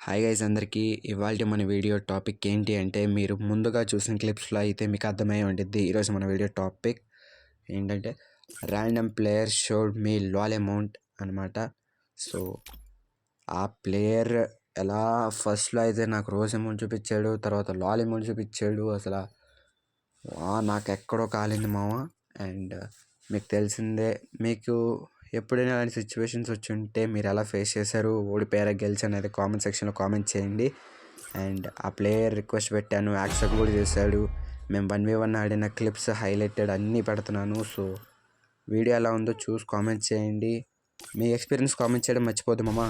Hi guys అందరికీ ఇవాళ మన వీడియో టాపిక్ ఏంటి అంటే మీరు ముందుగా చూసిన క్లిప్స్లో అయితే మీకు అర్థమై ఉంటుంది. ఈరోజు మన వీడియో టాపిక్ ఏంటంటే random player showed me Lal amount అనమాట. సో ఆ ప్లేయర్ ఎలా ఫస్ట్లో అయితే నాకు రోజ్ అమౌంట్ చూపించాడు, తర్వాత లాల్ అమౌంట్ చూపించాడు. అసలు నాకు ఎక్కడో కాలింది మామ. అండ్ మీకు తెలిసిందే, మీకు ఎప్పుడైనా అలాంటి సిచ్యువేషన్స్ వచ్చి ఉంటే మీరు ఎలా ఫేస్ చేశారు, ఓడిపోయారా గెలిచి అనేది కామెంట్ సెక్షన్లో కామెంట్ చేయండి. అండ్ ఆ ప్లేయర్ రిక్వెస్ట్ పెట్టాను, యాక్సెప్ట్ కూడా చేశాడు. మేము 1v1 ఆడిన క్లిప్స్ హైలైటెడ్ అన్నీ పెడుతున్నాను. సో వీడియో ఎలా ఉందో చూసి కామెంట్ చేయండి. మీ ఎక్స్పీరియన్స్ కామెంట్ చేయడం మర్చిపోద్దు మామ.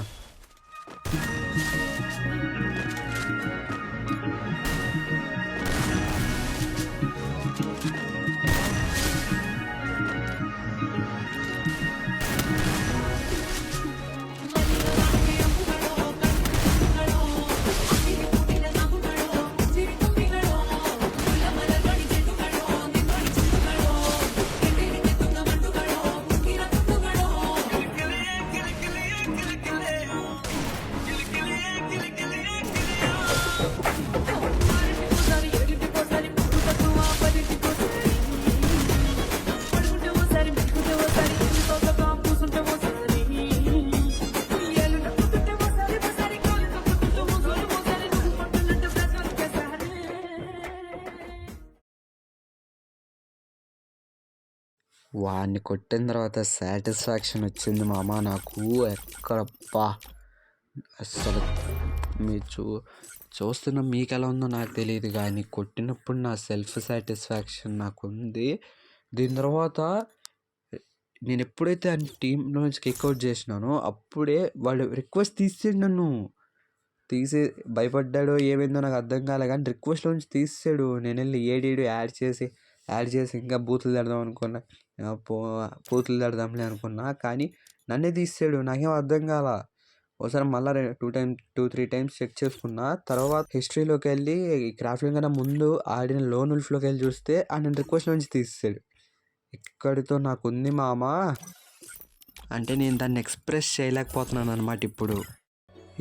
వాడిని కొట్టిన తర్వాత సాటిస్ఫాక్షన్ వచ్చింది మామ నాకు. ఎక్కడప్పా అసలు మీరు చూస్తున్న మీకు ఎలా ఉందో నాకు తెలియదు, కానీ కొట్టినప్పుడు నా సెల్ఫ్ సాటిస్ఫాక్షన్ నాకు ఉంది. దీని తర్వాత నేను ఎప్పుడైతే ఆ టీంలో నుంచి కిక్అవుట్ చేసినానో అప్పుడే వాళ్ళు రిక్వెస్ట్ తీసేడు. నన్ను భయపడ్డాడో ఏమైందో నాకు అర్థం కాలే, కానీ రిక్వెస్ట్లో నుంచి తీసాడు. నేను వెళ్ళి ఏడేడు యాడ్ చేసి ఇంకా బూతులు తిడదాం అనుకున్నా, బూతులు తిడదాంలే అనుకున్నా, కానీ నన్నే తీసాడు. నాకేం అర్థం కాల. ఒకసారి మళ్ళీ 2-3 టైమ్స్ చెక్ చేసుకున్నా. తర్వాత హిస్టరీలోకి వెళ్ళి క్రాఫ్టింగ్ కన్నా ముందు ఆడిన లోన్ ఉల్ఫ్లోకి వెళ్ళి చూస్తే ఆయన రిక్వెస్ట్ నుంచి తీసాడు. ఇక్కడితో నాకు ఉంది మామ. అంటే నేను దాన్ని ఎక్స్ప్రెస్ చేయలేకపోతున్నాను అనమాట ఇప్పుడు.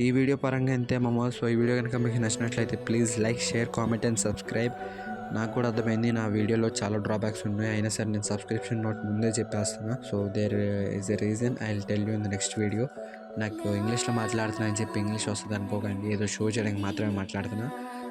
ఈ వీడియో పరంగా అంతే మామ. సో ఈ వీడియో కనుక మీకు నచ్చినట్లయితే please like, share, comment and subscribe. నాకు కూడా అర్థమైంది నా వీడియోలో చాలా డ్రాబ్యాక్స్ ఉన్నాయి, అయినా సరే నేను సబ్స్క్రిప్షన్ నోట్ ముందే చెప్పేస్తున్నా. So there is a reason, I will tell you in the next video. నాకు ఇంగ్లీష్లో మాట్లాడుతున్నా అని చెప్పి ఇంగ్లీష్ వస్తుంది అనుకోకండి, ఏదో షో చేయడానికి మాత్రమే మాట్లాడుతున్నా.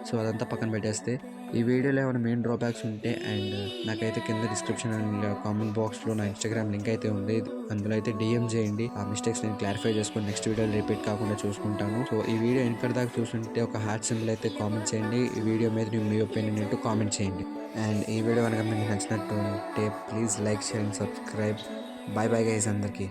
సో అదంతా పక్కన పెట్టేస్తే ఈ వీడియోలో ఏమైనా మెయిన్ డ్రాబ్యాక్స్ ఉంటే అండ్ నాకైతే కింద డిస్క్రిప్షన్ అండ్ కామెంట్ బాక్స్లో నా ఇన్స్టాగ్రామ్ లింక్ అయితే ఉంది, అందులో అయితే డిఎం చేయండి. ఆ మిస్టేక్స్ నేను క్లారిఫై చేసుకొని నెక్స్ట్ వీడియోలో రిపీట్ కాకుండా చూసుకుంటాను. సో ఈ వీడియో ఎన్నికటి దాకా చూస్తుంటే ఒక హార్ట్ సింబల్ అయితే కామెంట్ చేయండి. ఈ వీడియో మీద మీ ఒపీనియన్ ఏంటో కామెంట్ చేయండి. అండ్ ఈ వీడియో కనుక మీకు నచ్చినట్టు ఉంటే please like, share and subscribe. Bye bye guys అందరికీ.